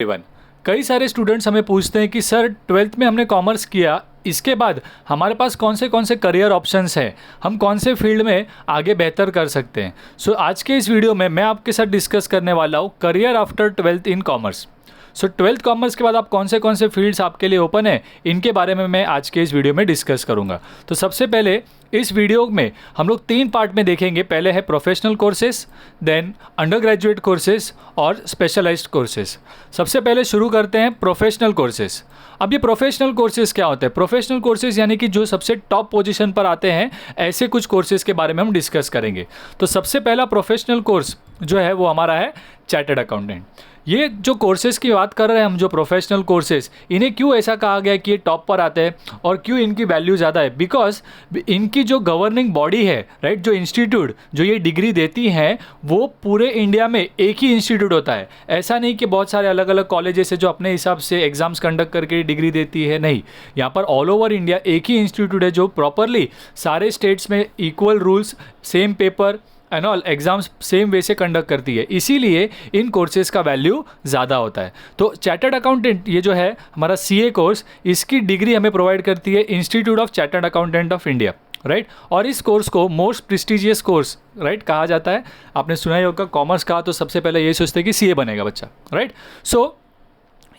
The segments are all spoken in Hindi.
एवरीवन। कई सारे स्टूडेंट्स हमें पूछते हैं कि सर 12th में हमने कॉमर्स किया, इसके बाद हमारे पास कौन से करियर ऑप्शंस हैं, हम कौन से फील्ड में आगे बेहतर कर सकते हैं। सो आज के इस वीडियो में मैं आपके साथ डिस्कस करने वाला हूँ career after 12th in commerce. So 12th commerce के बाद आप कौन से फील्ड्स आपके लिए ओपन है, इनके बारे में मैं आज के इस वीडियो में डिस्कस करूंगा। तो सबसे पहले इस वीडियो में हम लोग 3 पार्ट में देखेंगे। पहले है professional courses, then undergraduate courses और स्पेशलाइज्ड कोर्सेज। सबसे पहले शुरू करते हैं प्रोफेशनल कोर्सेज। अब ये प्रोफेशनल कोर्सेज क्या होते हैं? प्रोफेशनल कोर्सेज यानी कि जो सबसे टॉप पोजीशन पर आते हैं, ऐसे कुछ कोर्सेज के बारे में हम डिस्कस करेंगे। तो सबसे पहला प्रोफेशनल कोर्स जो है वो हमारा है चार्टर्ड अकाउंटेंट। ये जो कोर्सेज़ की बात कर रहे हैं हम, जो प्रोफेशनल कोर्सेज़, इन्हें क्यों ऐसा कहा गया कि ये टॉप पर आते हैं और क्यों इनकी वैल्यू ज़्यादा है? बिकॉज इनकी जो गवर्निंग बॉडी है, राइट, जो इंस्टीट्यूट जो ये डिग्री देती हैं, वो पूरे इंडिया में एक ही इंस्टीट्यूट होता है। ऐसा नहीं कि बहुत सारे अलग अलग कॉलेजेस है जो अपने हिसाब से एग्जाम्स कंडक्ट करके डिग्री देती है, नहीं। यहाँ पर ऑल ओवर इंडिया एक ही इंस्टीट्यूट है जो प्रॉपरली सारे स्टेट्स में equal rules, same paper and all exams same way से कंडक्ट करती है, इसीलिए इन कोर्सेज का वैल्यू ज़्यादा होता है। तो चार्टर्ड अकाउंटेंट ये जो है हमारा CA कोर्स, इसकी डिग्री हमें प्रोवाइड करती है institute of chartered accountant of India, right. और इस कोर्स को मोस्ट प्रेस्टिजियस कोर्स, राइट, कहा जाता है। आपने सुना ही होगा, कॉमर्स कहा तो सबसे पहले ये सोचते हैं कि CA बनेगा बच्चा, राइट। सो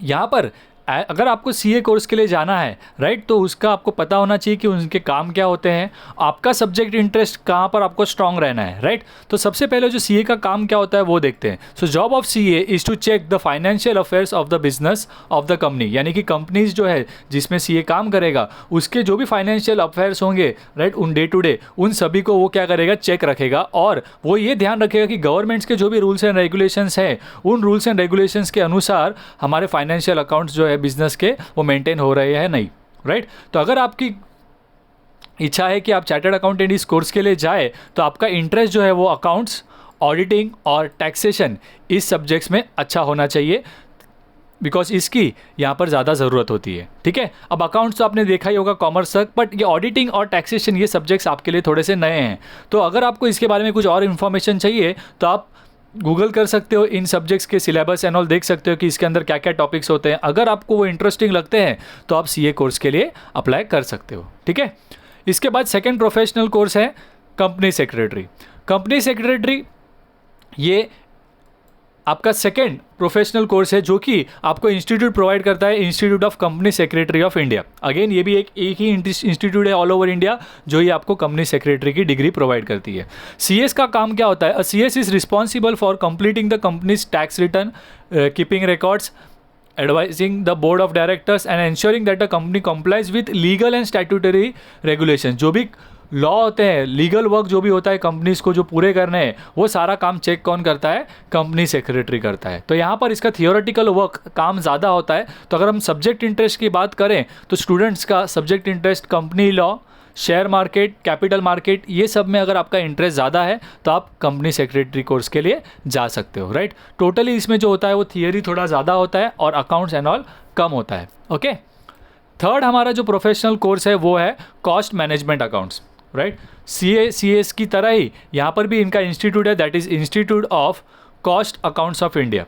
यहाँ पर अगर आपको CA कोर्स के लिए जाना है, राइट, तो उसका आपको पता होना चाहिए कि उनके काम क्या होते हैं, आपका सब्जेक्ट इंटरेस्ट कहाँ पर आपको स्ट्रांग रहना है, राइट। तो सबसे पहले जो CA का काम क्या होता है वो देखते हैं। So job of CA is to check the financial affairs of the business of the company, यानी कि कंपनीज जो है जिसमें CA काम करेगा, उसके जो भी फाइनेंशियल अफेयर्स होंगे, राइट, उन डे टू डे उन सभी को वो क्या करेगा, चेक रखेगा। और वो ये ध्यान रखेगा कि गवर्नमेंट्स के जो भी रूल्स एंड रेगुलेशंस हैं, उन रूल्स एंड रेगुलेशंस के अनुसार हमारे फाइनेंशियल अकाउंट्स जो है बिजनेस के, वो मेंटेन हो रहे हैं नहीं, राइट। तो अगर आपकी इच्छा है कि आप चार्टर्ड अकाउंटेंट इस कोर्स के लिए जाए, तो आपका इंटरेस्ट जो है वो अकाउंट्स, ऑडिटिंग और टैक्सेशन, इस सब्जेक्ट्स में अच्छा होना चाहिए, बिकॉज इसकी यहाँ पर ज़्यादा ज़रूरत होती है, ठीक है। अब अकाउंट्स तो आपने देखा ही होगा कॉमर्स तक, बट ये ऑडिटिंग और टैक्सेशन, ये सब्जेक्ट्स आपके लिए थोड़े से नए हैं। तो अगर आपको इसके बारे में कुछ और इन्फॉर्मेशन चाहिए तो आप गूगल कर सकते हो, इन सब्जेक्ट्स के सिलेबस एंड ऑल देख सकते हो कि इसके अंदर क्या क्या टॉपिक्स होते हैं। अगर आपको वो इंटरेस्टिंग लगते हैं तो आप CA कोर्स के लिए अप्लाई कर सकते हो, ठीक है। इसके बाद सेकंड प्रोफेशनल कोर्स है कंपनी सेक्रेटरी। कंपनी सेक्रेटरी ये आपका सेकंड प्रोफेशनल कोर्स है जो कि आपको इंस्टीट्यूट प्रोवाइड करता है, institute of company secretary of India. Again ये भी एक ही इंस्टीट्यूट है ऑल ओवर इंडिया जो ये आपको कंपनी सेक्रेटरी की डिग्री प्रोवाइड करती है। CS का काम क्या होता है? CS is responsible for completing the companies tax return, keeping records, advising the board of directors and ensuring that the company complies with legal and statutory regulations। जो भी लॉ होते हैं, लीगल वर्क जो भी होता है कंपनीज को जो पूरे करने हैं, वो सारा काम चेक कौन करता है? कंपनी सेक्रेटरी करता है। तो यहाँ पर इसका थियोरेटिकल वर्क काम ज़्यादा होता है। तो अगर हम सब्जेक्ट इंटरेस्ट की बात करें तो स्टूडेंट्स का subject interest company law, share market, capital market, ये सब में अगर आपका इंटरेस्ट ज़्यादा है तो आप कंपनी सेक्रेटरी कोर्स के लिए जा सकते हो, राइट। टोटली इसमें जो होता है वो थियरी थोड़ा ज़्यादा होता है और अकाउंट्स एंड ऑल कम होता है, ओके। थर्ड हमारा जो प्रोफेशनल कोर्स है वो है cost management accounts, right. CS की तरह ही यहाँ पर भी इनका इंस्टीट्यूट है, that is institute of cost accounts of India.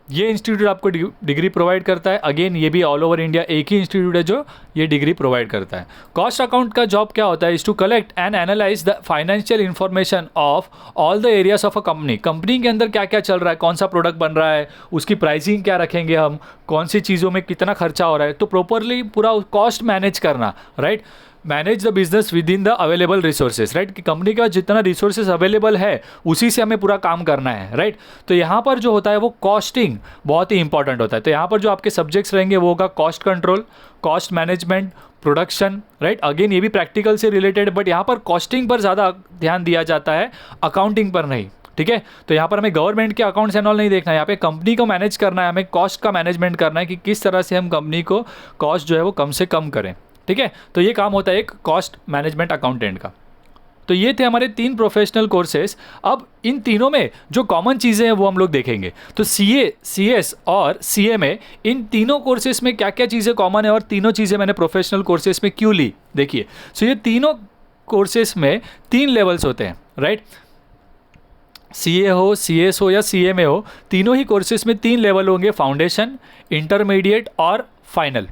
ये इंस्टीट्यूट आपको डिग्री प्रोवाइड करता है। अगेन ये भी ऑल ओवर इंडिया एक ही इंस्टीट्यूट है जो ये डिग्री प्रोवाइड करता है। कॉस्ट अकाउंट का जॉब क्या होता है? Is to collect and analyse the financial information of all the areas of a company. Company के अंदर क्या क्या चल रहा है, कौन सा प्रोडक्ट बन रहा है, उसकी प्राइसिंग क्या रखेंगे हम, कौन सी चीज़ों में कितना खर्चा हो रहा है, तो प्रॉपरली पूरा कॉस्ट मैनेज करना, right. Manage the business with in the available resources, right, कि कंपनी का जितना रिसोर्सेज अवेलेबल है उसी से हमें पूरा काम करना है, राइट। तो यहाँ पर जो होता है वो कॉस्टिंग बहुत ही इंपॉर्टेंट होता है। तो यहाँ पर जो आपके सब्जेक्ट्स रहेंगे वो होगा cost control, cost management, production, right. Again ये भी प्रैक्टिकल से रिलेटेड, बट यहाँ पर कॉस्टिंग पर ज़्यादा ध्यान दिया जाता है, अकाउंटिंग पर नहीं, ठीक है। तो यहाँ पर हमें गवर्नमेंट के अकाउंट्स एंड ऑल नहीं देखना है, यहाँ पे कंपनी को मैनेज करना है, हमें कॉस्ट का मैनेजमेंट करना है कि किस तरह से हम कंपनी को कॉस्ट जो है वो कम से कम करें, ठीक है। तो ये काम होता है एक कॉस्ट मैनेजमेंट अकाउंटेंट का। तो ये थे हमारे 3 प्रोफेशनल कोर्सेज। अब इन तीनों में जो कॉमन चीज़ें हैं वो हम लोग देखेंगे। तो CA, CS और CA में, इन तीनों कोर्सेज में क्या क्या चीज़ें कॉमन है और तीनों चीज़ें मैंने प्रोफेशनल कोर्सेज में क्यों ली, देखिए। सो ये तीनों कोर्सेज में 3 लेवल्स होते हैं, राइट। CA हो, CS हो या CMA हो, तीनों ही कोर्सेज में 3 लेवल होंगे, फाउंडेशन, इंटरमीडिएट और फाइनल।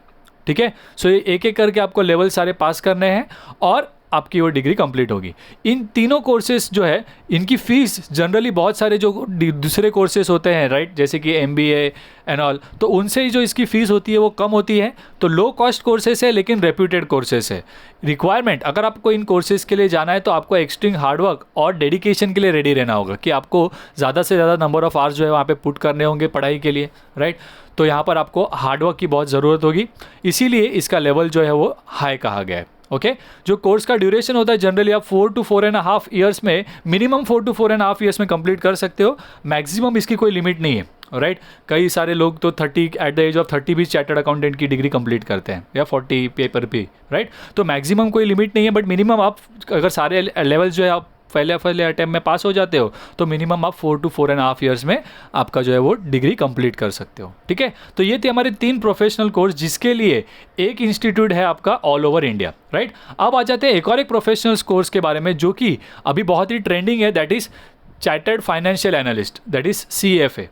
ठीक है, सो ये एक एक करके आपको लेवल सारे पास करने हैं और आपकी वो डिग्री कंप्लीट होगी। इन तीनों कोर्सेज जो है इनकी फ़ीस जनरली बहुत सारे जो दूसरे कोर्सेज होते हैं, राइट, जैसे कि MBA एंड ऑल, तो उनसे ही जो इसकी फ़ीस होती है वो कम होती है। तो लो कॉस्ट कोर्सेज है लेकिन रेप्यूटेड कोर्सेज है। रिक्वायरमेंट, अगर आपको इन कोर्सेज के लिए जाना है तो आपको एक्सट्रीम हार्डवर्क और डेडिकेशन के लिए रेडी रहना होगा कि आपको ज़्यादा से ज़्यादा नंबर ऑफ़ आवर्स जो है वहाँ पे पुट करने होंगे पढ़ाई के लिए, राइट। तो यहाँ पर आपको हार्डवर्क की बहुत ज़रूरत होगी, इसीलिए इसका लेवल जो है वो हाई कहा गया है। ओके, जो कोर्स का ड्यूरेशन होता है जनरली आप 4 to 4.5 ईयर्स में, मिनिमम 4 to 4.5 ईयर्स में कंप्लीट कर सकते हो, मैक्सिमम इसकी कोई लिमिट नहीं है, राइट। कई सारे लोग तो 30 एट द एज ऑफ 30 भी चार्टर्ड अकाउंटेंट की डिग्री कंप्लीट करते हैं, या 40 पेपर पे, राइट। तो मैक्सिमम कोई लिमिट नहीं है, बट मिनिमम आप अगर सारे लेवल जो है आप पहले अटैम्प्ट में पास हो जाते हो तो मिनिमम आप 4 to 4.5 ईयर्स में आपका जो है वो डिग्री कंप्लीट कर सकते हो। ठीक है, तो ये थे हमारे 3 प्रोफेशनल कोर्स जिसके लिए एक इंस्टीट्यूट है आपका ऑल ओवर इंडिया, राइट। अब आ जाते हैं एक प्रोफेशनल कोर्स के बारे में जो कि अभी बहुत ही ट्रेंडिंग है, that is chartered financial analyst, that is CFA।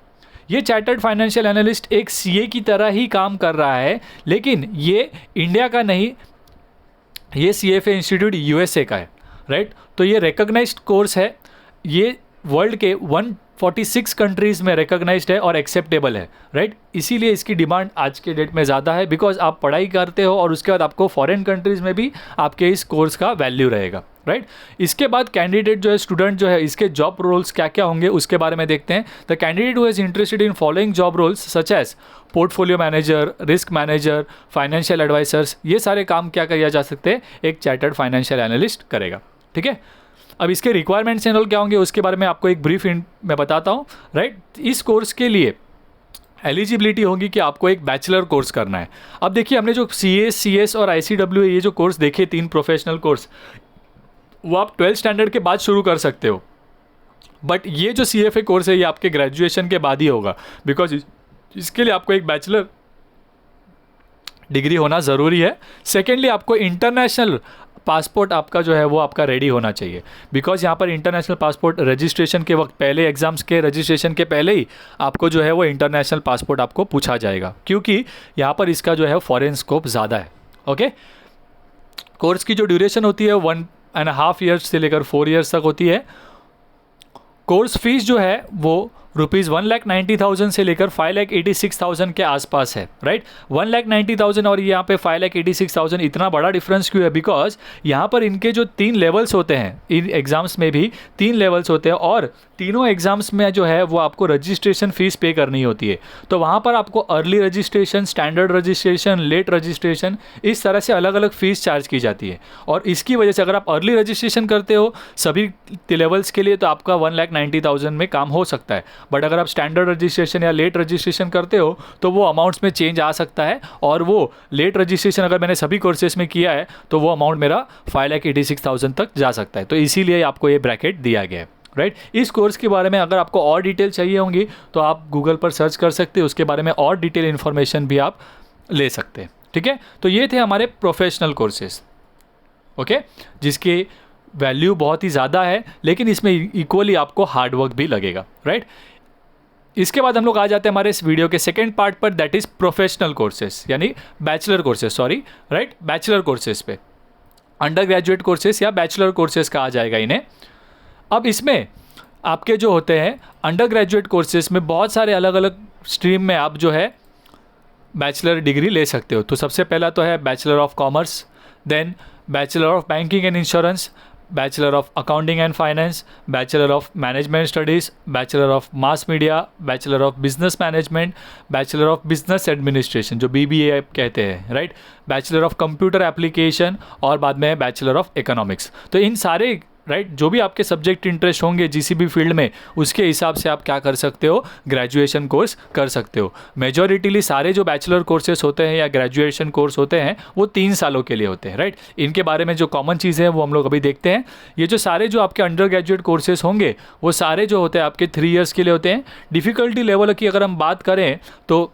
ये चार्टर्ड फाइनेंशियल एनालिस्ट एक CA की तरह ही काम कर रहा है, लेकिन ये इंडिया का नहीं, ये CFA इंस्टीट्यूट USA का है, राइट। तो ये रिकॉग्नाइज्ड कोर्स है, ये वर्ल्ड के 146 कंट्रीज़ में रिकॉग्नाइज्ड है और एक्सेप्टेबल है, राइट। इसीलिए इसकी डिमांड आज के डेट में ज़्यादा है, बिकॉज आप पढ़ाई करते हो और उसके बाद आपको फॉरेन कंट्रीज़ में भी आपके इस कोर्स का वैल्यू रहेगा, राइट। इसके बाद कैंडिडेट जो है, स्टूडेंट जो है, इसके जॉब रोल्स क्या क्या होंगे उसके बारे में देखते हैं। The candidate who is interested in following job roles such as portfolio manager, risk manager, financial advisers, ये सारे काम क्या किया जा सकते हैं, एक चार्टर्ड फाइनेंशियल एनालिस्ट करेगा। ठीक है, अब इसके रिक्वायरमेंट्स एंड ऑल क्या होंगे उसके बारे में आपको एक ब्रीफ मैं बताता हूँ, राइट। इस कोर्स के लिए एलिजिबिलिटी होगी कि आपको एक बैचलर कोर्स करना है। अब देखिए, हमने जो CA, CS और ICWA ये जो कोर्स देखे, 3 प्रोफेशनल कोर्स, वो आप 12th स्टैंडर्ड के बाद शुरू कर सकते हो, बट ये जो CFA कोर्स है ये आपके ग्रेजुएशन के बाद ही होगा, बिकॉज इसके लिए आपको एक बैचलर डिग्री होना ज़रूरी है। सेकेंडली, आपको इंटरनेशनल पासपोर्ट आपका जो है वो आपका रेडी होना चाहिए, बिकॉज यहाँ पर इंटरनेशनल पासपोर्ट रजिस्ट्रेशन के वक्त, पहले एग्जाम्स के रजिस्ट्रेशन के पहले ही आपको जो है वो इंटरनेशनल पासपोर्ट आपको पूछा जाएगा, क्योंकि यहाँ पर इसका जो है फॉरेन स्कोप ज़्यादा है। ओके, कोर्स की जो ड्यूरेशन होती है 1.5 ईयर्स से लेकर 4 ईयर्स तक होती है। कोर्स फीस जो है वो ₹1,90,000 से लेकर 5,86,000 के आसपास है, राइट। 1,90,000 और यहाँ पे 5,86,000, इतना बड़ा डिफरेंस क्यों है? बिकॉज यहाँ पर इनके जो 3 लेवल्स होते हैं, इन एग्ज़ाम्स में भी 3 लेवल्स होते हैं और तीनों एग्ज़ाम्स में जो है वो आपको रजिस्ट्रेशन फ़ीस पे करनी होती है। तो वहाँ पर आपको early registration, standard registration, late registration, इस तरह से अलग अलग फ़ीस चार्ज की जाती है। और इसकी वजह से अगर आप अर्ली रजिस्ट्रेशन करते हो सभी लेवल्स के लिए तो आपका 1,90,000 में काम हो सकता है, बट अगर आप स्टैंडर्ड रजिस्ट्रेशन या लेट रजिस्ट्रेशन करते हो तो वो अमाउंट्स में चेंज आ सकता है। और वो लेट रजिस्ट्रेशन अगर मैंने सभी कोर्सेज में किया है तो वो अमाउंट मेरा 5,86,000 तक जा सकता है। तो इसीलिए आपको ये ब्रैकेट दिया गया है, राइट। इस कोर्स के बारे में अगर आपको और डिटेल चाहिए होंगी तो आप गूगल पर सर्च कर सकते हो, उसके बारे में और डिटेल इन्फॉर्मेशन भी आप ले सकते हैं। ठीक है, तो ये थे हमारे प्रोफेशनल कोर्सेज, ओके, जिसकी वैल्यू बहुत ही ज़्यादा है, लेकिन इसमें इक्वली आपको हार्डवर्क भी लगेगा, राइट। इसके बाद हम लोग आ जाते हैं हमारे इस वीडियो के सेकेंड पार्ट पर, दैट इज़ प्रोफेशनल कोर्सेज, यानी bachelor courses, sorry, right, bachelor courses पे, अंडर ग्रेजुएट कोर्सेज या बैचलर कोर्सेज कहा जाएगा इन्हें। अब इसमें आपके जो होते हैं अंडर ग्रेजुएट कोर्सेज में बहुत सारे अलग अलग स्ट्रीम में आप जो है बैचलर डिग्री ले सकते हो। तो सबसे पहला तो है bachelor of commerce, then bachelor of banking and insurance, bachelor of accounting and finance, bachelor of management studies, bachelor of mass media, bachelor of business management, bachelor of business administration जो BBA कहते हैं, right, bachelor of computer application और बाद में बैचलर ऑफ इकोनॉमिक्स। तो इन सारे, राइट, जो भी आपके सब्जेक्ट इंटरेस्ट होंगे जिस भी फील्ड में, उसके हिसाब से आप क्या कर सकते हो, ग्रेजुएशन कोर्स कर सकते हो। मेजॉरिटीली सारे जो बैचलर कोर्सेस होते हैं या ग्रेजुएशन कोर्स होते हैं वो 3 सालों के लिए होते हैं, राइट। इनके बारे में जो कॉमन चीज़ें हैं वो हम लोग अभी देखते हैं। ये जो सारे जो आपके अंडर ग्रेजुएट कोर्सेस होंगे वो सारे जो होते हैं आपके 3 ईयर्स के लिए होते हैं। डिफ़िकल्टी लेवल की अगर हम बात करें तो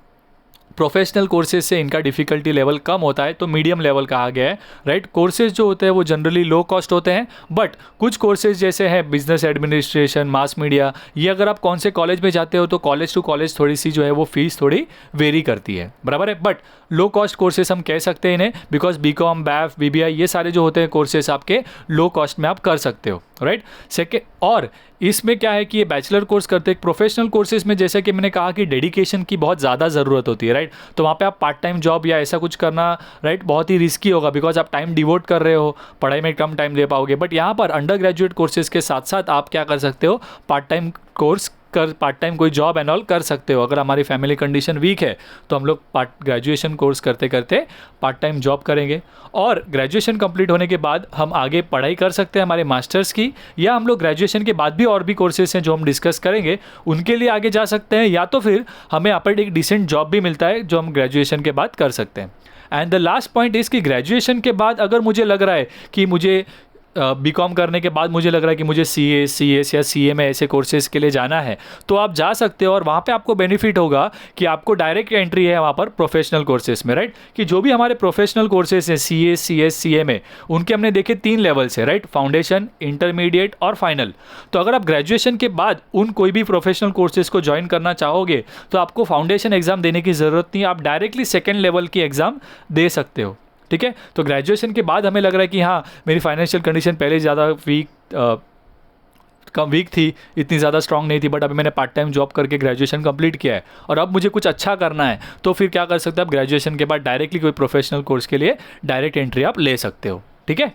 प्रोफेशनल कोर्सेज से इनका डिफ़िकल्टी लेवल कम होता है, तो मीडियम लेवल कहा गया है, राइट। कोर्सेज जो होते हैं वो जनरली लो कॉस्ट होते हैं, बट कुछ कोर्सेज जैसे है बिजनेस एडमिनिस्ट्रेशन, मास मीडिया, ये अगर आप कौन से कॉलेज में जाते हो तो कॉलेज टू कॉलेज थोड़ी सी जो है वो फीस थोड़ी वेरी करती है, बराबर है। बट लो कॉस्ट कोर्सेज हम कह सकते हैं इन्हें, बिकॉज BCom, BAF, BBI ये सारे जो होते हैं कोर्सेज आपके लो कॉस्ट में आप कर सकते हो, राइट। सेकेंड, और इसमें क्या है कि ये बैचलर कोर्स करते हैं, प्रोफेशनल कोर्सेज में जैसे कि मैंने कहा कि डेडिकेशन की बहुत ज़्यादा ज़रूरत होती है, राइट। तो वहाँ पे आप पार्ट टाइम जॉब या ऐसा कुछ करना, राइट, बहुत ही रिस्की होगा, बिकॉज आप टाइम डिवोट कर रहे हो, पढ़ाई में कम टाइम दे पाओगे। बट यहाँ पर अंडर ग्रेजुएट कोर्सेज के साथ साथ आप क्या कर सकते हो, पार्ट टाइम कोर्स कर, पार्ट टाइम कोई जॉब एंड ऑल कर सकते हो। अगर हमारी फैमिली कंडीशन वीक है तो हम लोग ग्रेजुएशन कोर्स करते करते पार्ट टाइम जॉब करेंगे, और ग्रेजुएशन कंप्लीट होने के बाद हम आगे पढ़ाई कर सकते हैं हमारे मास्टर्स की, या हम लोग ग्रेजुएशन के बाद भी और भी कोर्सेज हैं जो हम डिस्कस करेंगे उनके लिए आगे जा सकते हैं, या तो फिर हमें यहाँ पर एक डिसेंट जॉब भी मिलता है जो हम ग्रेजुएशन के बाद कर सकते हैं। And the last point is कि ग्रेजुएशन के बाद अगर मुझे लग रहा है कि मुझे BCom करने के बाद मुझे लग रहा है कि मुझे CA, CS या CA में ऐसे कोर्सेज़ के लिए जाना है, तो आप जा सकते हो, और वहाँ पे आपको बेनिफिट होगा कि आपको डायरेक्ट एंट्री है वहाँ पर प्रोफेशनल कोर्सेज़ में, राइट। कि जो भी हमारे प्रोफेशनल कोर्सेज हैं CA, CS, CA में, उनके हमने देखे 3 लेवल्स है, राइट, फाउंडेशन, इंटरमीडिएट और फाइनल। तो अगर आप ग्रेजुएशन के बाद उन कोई भी प्रोफेशनल कोर्सेज को ज्वाइन करना चाहोगे तो आपको फाउंडेशन एग्ज़ाम देने की ज़रूरत नहीं है, आप डायरेक्टली सेकेंड लेवल की एग्ज़ाम दे सकते हो, ठीक है। तो ग्रेजुएशन के बाद हमें लग रहा है कि हाँ मेरी फाइनेंशियल कंडीशन पहले ज़्यादा वीक थी, इतनी ज़्यादा स्ट्रांग नहीं थी, बट अभी मैंने पार्ट टाइम जॉब करके ग्रेजुएशन कंप्लीट किया है और अब मुझे कुछ अच्छा करना है, तो फिर क्या कर सकते हो आप, ग्रेजुएशन के बाद डायरेक्टली कोई प्रोफेशनल कोर्स के लिए डायरेक्ट एंट्री आप ले सकते हो, ठीक है।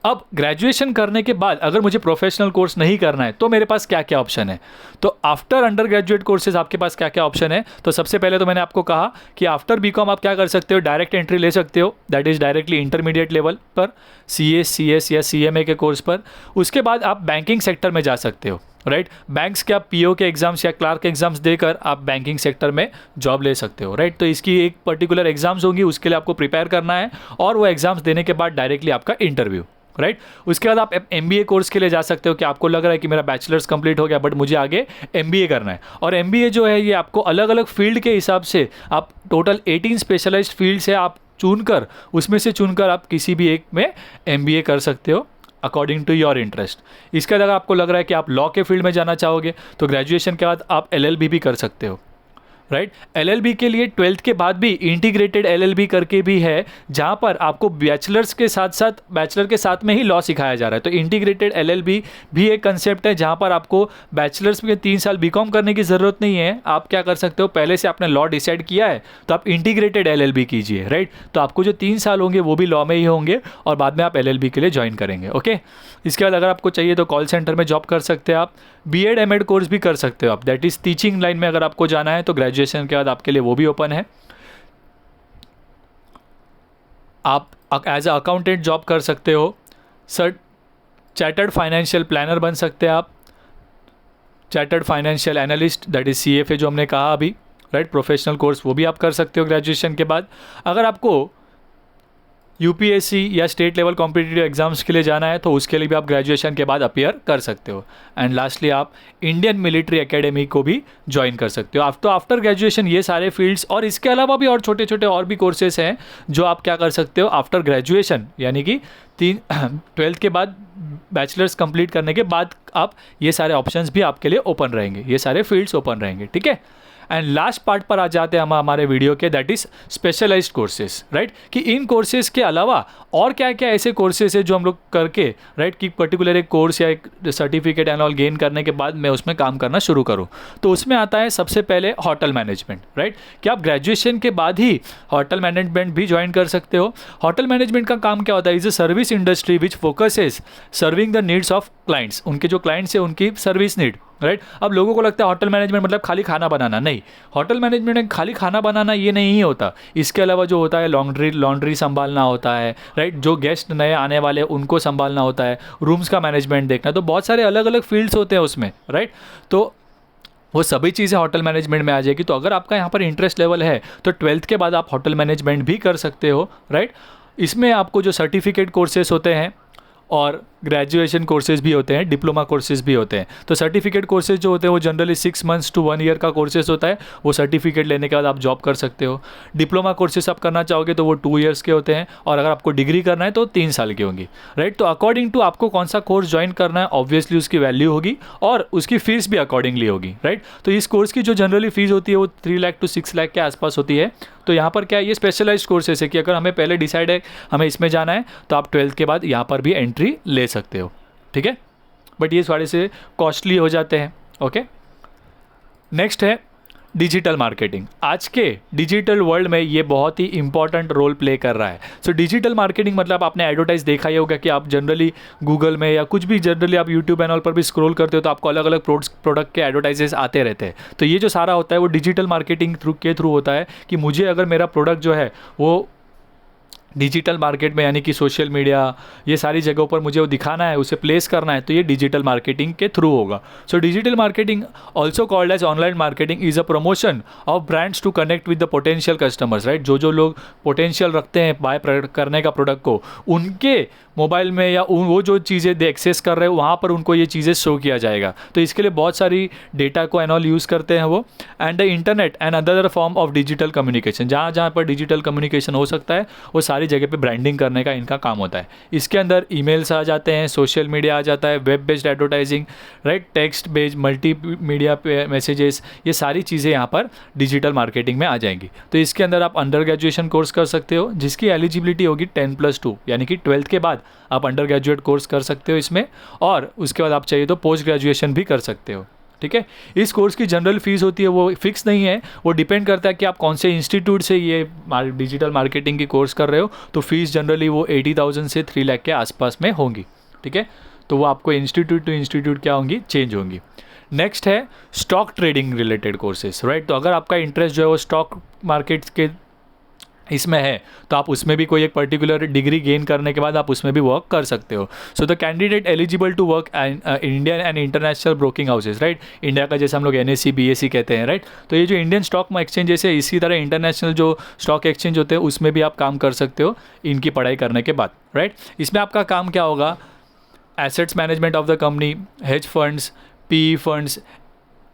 अब ग्रेजुएशन करने के बाद अगर मुझे प्रोफेशनल कोर्स नहीं करना है तो मेरे पास क्या क्या ऑप्शन है। तो आफ्टर अंडर ग्रेजुएट कोर्सेज आपके पास क्या क्या ऑप्शन है, तो सबसे पहले तो मैंने आपको कहा कि आफ्टर BCom आप क्या कर सकते हो, डायरेक्ट एंट्री ले सकते हो, that is directly intermediate level पर CA, CS या CMA के कोर्स पर। उसके बाद आप बैंकिंग सेक्टर में जा सकते हो, राइट। बैंक्स के आप PO के एग्जाम्स या क्लार्क एग्जाम्स देकर आप बैंकिंग सेक्टर में जॉब ले सकते हो, राइट। तो इसकी एक पर्टिकुलर एग्जाम्स होंगी, उसके लिए आपको प्रिपेयर करना है, और वो एग्जाम्स देने के बाद डायरेक्टली आपका इंटरव्यू, राइट। उसके बाद आप MBA कोर्स के लिए जा सकते हो कि आपको लग रहा है कि मेरा बैचलर्स कंप्लीट हो गया बट मुझे आगे MBA करना है, और MBA जो है ये आपको अलग अलग फील्ड के हिसाब से, आप टोटल 18 स्पेशलाइज्ड फील्ड से आप चुनकर, उसमें से चुनकर आप किसी भी एक में MBA कर सकते हो अकॉर्डिंग टू योर इंटरेस्ट। इसके अलावा आपको लग रहा है कि आप लॉ के फील्ड में जाना चाहोगे तो ग्रेजुएशन के बाद आप LLB भी कर सकते हो, राइट। LLB के लिए 12th के बाद भी इंटीग्रेटेड LLB करके भी है, जहाँ पर आपको बैचलर के साथ में ही लॉ सिखाया जा रहा है। तो इंटीग्रेटेड LLB भी एक कंसेप्ट है जहाँ पर आपको बैचलर्स में 3 साल BCom करने की ज़रूरत नहीं है। आप क्या कर सकते हो, पहले से आपने लॉ डिसाइड किया है तो आप इंटीग्रेटेड LLB कीजिए, राइट। तो आपको जो 3 साल होंगे वो भी लॉ में ही होंगे और बाद में आप LLB के लिए ज्वाइन करेंगे, ओके। इसके बाद अगर आपको चाहिए तो कॉल सेंटर में जॉब कर सकते हैं आप, B.Ed M.Ed कोर्स भी कर सकते हो आप, दैट इज़ टीचिंग लाइन में अगर आपको जाना है तो ग्रेजुएशन के बाद आपके लिए वो भी ओपन है। आप एज अ अकाउंटेंट जॉब कर सकते हो, चार्टर्ड फाइनेंशियल प्लानर बन सकते हैं आप, chartered financial analyst that is CFA जो हमने कहा अभी, राइट। प्रोफेशनल कोर्स वो भी आप कर सकते हो ग्रेजुएशन के बाद। अगर आपको UPSC या स्टेट लेवल कॉम्पिटिटिव एग्जाम्स के लिए जाना है तो उसके लिए भी आप ग्रेजुएशन के बाद अपीयर कर सकते हो। एंड लास्टली आप इंडियन मिलिट्री एकेडमी को भी ज्वाइन कर सकते हो। तो आफ्टर ग्रेजुएशन ये सारे फील्ड्स और इसके अलावा भी और छोटे छोटे और भी कोर्सेज हैं जो आप क्या कर सकते हो आफ्टर ग्रेजुएशन, यानी कि 12th के बाद बैचलर्स कंप्लीट करने के बाद आप ये सारे ऑप्शंस भी आपके लिए ओपन रहेंगे, ये सारे फील्ड्स ओपन रहेंगे, ठीक है। एंड लास्ट पार्ट पर आ जाते हैं हम हमारे वीडियो के, that is specialised courses, right. कि इन कोर्सेज के अलावा और क्या क्या ऐसे कोर्सेज है जो हम लोग करके, राइट, कि पर्टिकुलर एक कोर्स या एक सर्टिफिकेट एंड ऑल गेन करने के बाद मैं उसमें काम करना शुरू करूँ। तो उसमें आता है सबसे पहले होटल मैनेजमेंट, राइट। कि आप ग्रेजुएशन के बाद ही होटल मैनेजमेंट भी ज्वाइन कर सकते हो। होटल मैनेजमेंट का काम क्या होता है, is a service industry which focuses serving the needs of clients, उनके जो क्लाइंट्स है उनकी सर्विस नीड, राइट। अब लोगों को लगता है होटल मैनेजमेंट मतलब खाली खाना बनाना, नहीं, होटल मैनेजमेंट में खाली खाना बनाना ये नहीं ही होता। इसके अलावा जो होता है लॉन्ड्री संभालना होता है, राइट। जो गेस्ट नए आने वाले उनको संभालना होता है, रूम्स का मैनेजमेंट देखना, तो बहुत सारे अलग अलग फील्ड्स होते हैं उसमें, राइट। तो वो सभी चीज़ें होटल मैनेजमेंट में आ जाएगी। तो अगर आपका यहाँ पर इंटरेस्ट लेवल है तो 12th के बाद आप होटल मैनेजमेंट भी कर सकते हो, राइट। इसमें आपको जो सर्टिफिकेट कोर्सेस होते हैं और ग्रेजुएशन कोर्सेज भी होते हैं, डिप्लोमा कोर्सेज भी होते हैं। तो सर्टिफिकेट कोर्सेज जो होते हैं वो जनरली 6 मंथ्स टू 1 ईयर का कोर्सेज होता है, वो सर्टिफिकेट लेने के बाद आप जॉब कर सकते हो। डिप्लोमा कोर्सेज आप करना चाहोगे तो वो 2 ईयर्स के होते हैं, और अगर आपको डिग्री करना है तो 3 साल की होंगी, राइट। तो अकॉर्डिंग टू आपको कौन सा कोर्स ज्वाइन करना है, ऑब्वियसली उसकी वैल्यू होगी और उसकी फीस भी अकॉर्डिंगली होगी, राइट। तो इस कोर्स की जो जनरली फीस होती है वो 3 लाख टू 6 लाख के आसपास होती है। तो यहाँ पर क्या है, ये स्पेशलाइज्ड कोर्सेस है कि अगर हमें पहले डिसाइड है हमें इसमें जाना है तो आप 12th के बाद यहाँ पर भी एंट्री ले सकते हो, ठीक है। बट ये थोड़े से कॉस्टली हो जाते हैं, ओके। नेक्स्ट है डिजिटल मार्केटिंग। आज के डिजिटल वर्ल्ड में ये बहुत ही इंपॉर्टेंट रोल प्ले कर रहा है। सो डिजिटल मार्केटिंग मतलब आपने एडवर्टाइज देखा ही होगा कि आप जनरली गूगल में या कुछ भी जनरली आप यूट्यूब एंड ऑल पर भी स्क्रॉल करते हो तो आपको अलग अलग प्रोडक्ट के एडवर्टाइजेस आते रहते हैं। तो ये जो सारा होता है वो डिजिटल मार्केटिंग के थ्रू होता है कि मुझे अगर मेरा प्रोडक्ट जो है वो डिजिटल मार्केट में यानी कि सोशल मीडिया ये सारी जगहों पर मुझे वो दिखाना है, उसे प्लेस करना है, तो ये डिजिटल मार्केटिंग के थ्रू होगा। So digital marketing also called as online marketing is a promotion of brands to connect with the potential customers, right. जो लोग पोटेंशियल रखते हैं बाय करने का प्रोडक्ट को, उनके मोबाइल में या वो जो चीज़ें दे एक्सेस कर रहे हो वहाँ पर उनको ये चीज़ें शो किया जाएगा। तो इसके लिए बहुत सारी डेटा को एंड ऑल यूज़ करते हैं वो। And the internet and other form of digital communication, जहाँ जहाँ पर डिजिटल कम्युनिकेशन हो सकता है वो सारी जगह पे ब्रांडिंग करने का इनका काम होता है। इसके अंदर ईमेल्स आ जाते हैं, सोशल मीडिया आ जाता है, web based advertising, right, text based multimedia messages, ये सारी चीज़ें यहाँ पर डिजिटल मार्केटिंग में आ जाएंगी। तो इसके अंदर आप अंडर ग्रेजुएशन कोर्स कर सकते हो जिसकी एलिजिबिलिटी होगी 10+2, यानी कि 12th के बाद आप अंडर ग्रेजुएट कोर्स कर सकते हो इसमें, और उसके बाद आप चाहिए तो पोस्ट ग्रेजुएशन भी कर सकते हो, ठीक है। इस कोर्स की जनरल फीस होती है वो फिक्स नहीं है, वो डिपेंड करता है कि आप कौन से इंस्टीट्यूट से ये डिजिटल मार्केटिंग की कोर्स कर रहे हो। तो फीस जनरली वो 80,000 से 3 लाख के आसपास में होंगी, ठीक है। तो वो आपको इंस्टीट्यूट टू इंस्टीट्यूट क्या होंगी, चेंज होंगी। नेक्स्ट है stock trading related courses, right. तो अगर आपका इंटरेस्ट जो है वो स्टॉक मार्केट्स के इसमें है तो आप उसमें भी कोई एक पर्टिकुलर डिग्री गेन करने के बाद आप उसमें भी वर्क कर सकते हो। So the candidate eligible to work Indian and international broking houses, right. India का जैसे हम लोग NSE BSE कहते हैं, राइट। तो ये जो इंडियन स्टॉक एक्सचेंजेस है, इसी तरह इंटरनेशनल जो स्टॉक एक्सचेंज होते हैं उसमें भी आप काम कर सकते हो इनकी पढ़ाई करने के बाद, राइट। इसमें आपका काम क्या होगा, assets management of the company, hedge funds, PE funds,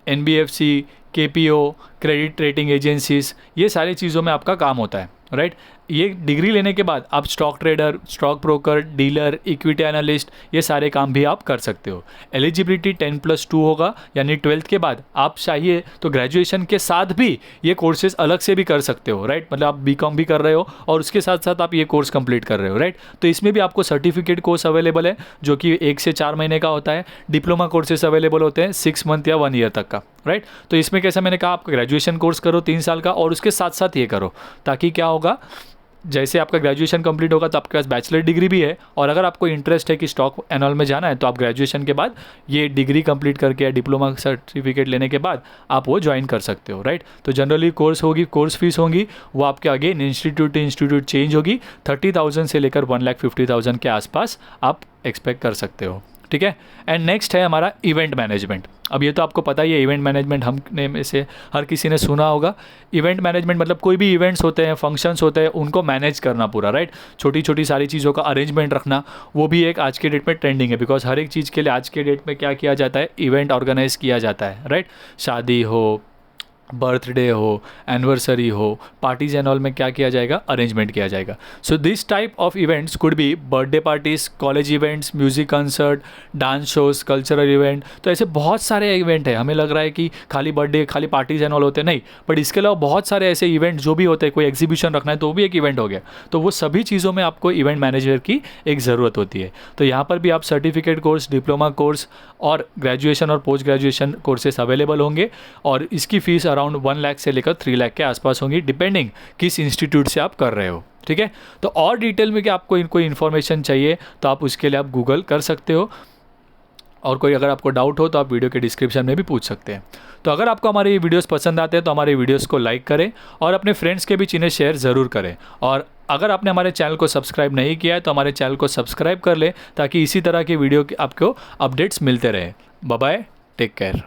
NBFC, KPO, credit rating agencies, ये सारी चीज़ों में आपका काम होता है, राइट। ये डिग्री लेने के बाद आप stock trader, stock broker, dealer, equity analyst, ये सारे काम भी आप कर सकते हो। एलिजिबिलिटी 10+2 होगा, यानी 12th के बाद आप चाहिए तो ग्रेजुएशन के साथ भी ये कोर्सेज अलग से भी कर सकते हो, राइट। मतलब आप BCom भी कर रहे हो और उसके साथ साथ आप ये कोर्स कंप्लीट कर रहे हो, राइट। तो इसमें भी आपको सर्टिफिकेट कोर्स अवेलेबल है जो कि 1 से 4 महीने का होता है। डिप्लोमा कोर्सेज अवेलेबल होते हैं 6 मंथ या 1 ईयर तक का, राइट। तो इसमें कैसा मैंने कहा, आप ग्रेजुएशन कोर्स करो 3 साल का और उसके साथ साथ ये करो, ताकि क्या होगा, जैसे आपका ग्रेजुएशन कंप्लीट होगा तो आपके पास बैचलर डिग्री भी है, और अगर आपको इंटरेस्ट है कि स्टॉक एंड ऑल में जाना है तो आप ग्रेजुएशन के बाद ये डिग्री कंप्लीट करके या डिप्लोमा सर्टिफिकेट लेने के बाद आप वो ज्वाइन कर सकते हो, राइट। तो जनरली कोर्स फीस होगी वो आपके again institute to institute change होगी, 30,000 से लेकर 1,50,000 के आसपास आप एक्सपेक्ट कर सकते हो, ठीक है। एंड नेक्स्ट है हमारा इवेंट मैनेजमेंट। अब ये तो आपको पता ही है, इवेंट मैनेजमेंट हमने में से हर किसी ने सुना होगा। इवेंट मैनेजमेंट मतलब कोई भी इवेंट्स होते हैं, फंक्शंस होते हैं, उनको मैनेज करना पूरा, राइट। छोटी छोटी सारी चीज़ों का अरेंजमेंट रखना, वो भी एक आज के डेट में ट्रेंडिंग है, बिकॉज हर एक चीज़ के लिए आज के डेट में क्या किया जाता है, इवेंट ऑर्गेनाइज किया जाता है, राइट। शादी हो, बर्थडे हो, एनिवर्सरी हो, पार्टीज एंड ऑल में क्या किया जाएगा, अरेंजमेंट किया जाएगा। So this type of events could be birthday parties, college events, music concert, dance shows, cultural event. तो ऐसे बहुत सारे इवेंट है। हमें लग रहा है कि खाली बर्थडे, खाली पार्टीज एंड ऑल होते हैं, नहीं, बट इसके अलावा बहुत सारे ऐसे इवेंट जो भी होते हैं, कोई एग्जीबिशन रखना है तो वो भी एक इवेंट हो गया। तो वो सभी चीज़ों में आपको इवेंट मैनेजर की एक ज़रूरत होती है। तो यहाँ पर भी आप सर्टिफिकेट कोर्स, डिप्लोमा कोर्स और ग्रेजुएशन और पोस्ट ग्रेजुएशन कोर्सेस अवेलेबल होंगे, और इसकी फ़ीस अराउंड 1 लाख से लेकर 3 लाख के आसपास होंगी, डिपेंडिंग किस इंस्टीट्यूट से आप कर रहे हो, ठीक है। तो और डिटेल में कि आपको कोई इन्फॉर्मेशन चाहिए तो आप उसके लिए आप गूगल कर सकते हो, और कोई अगर आपको डाउट हो तो आप वीडियो के डिस्क्रिप्शन में भी पूछ सकते हैं। तो अगर आपको हमारे ये वीडियोस पसंद आते हैं तो हमारे वीडियोस को लाइक करें और अपने फ्रेंड्स के बीच इन्हें शेयर ज़रूर करें। और अगर आपने हमारे चैनल को सब्सक्राइब नहीं किया है तो हमारे चैनल को सब्सक्राइब कर लें, ताकि इसी तरह की वीडियो आपको अपडेट्स मिलते रहें। Bye bye, take care.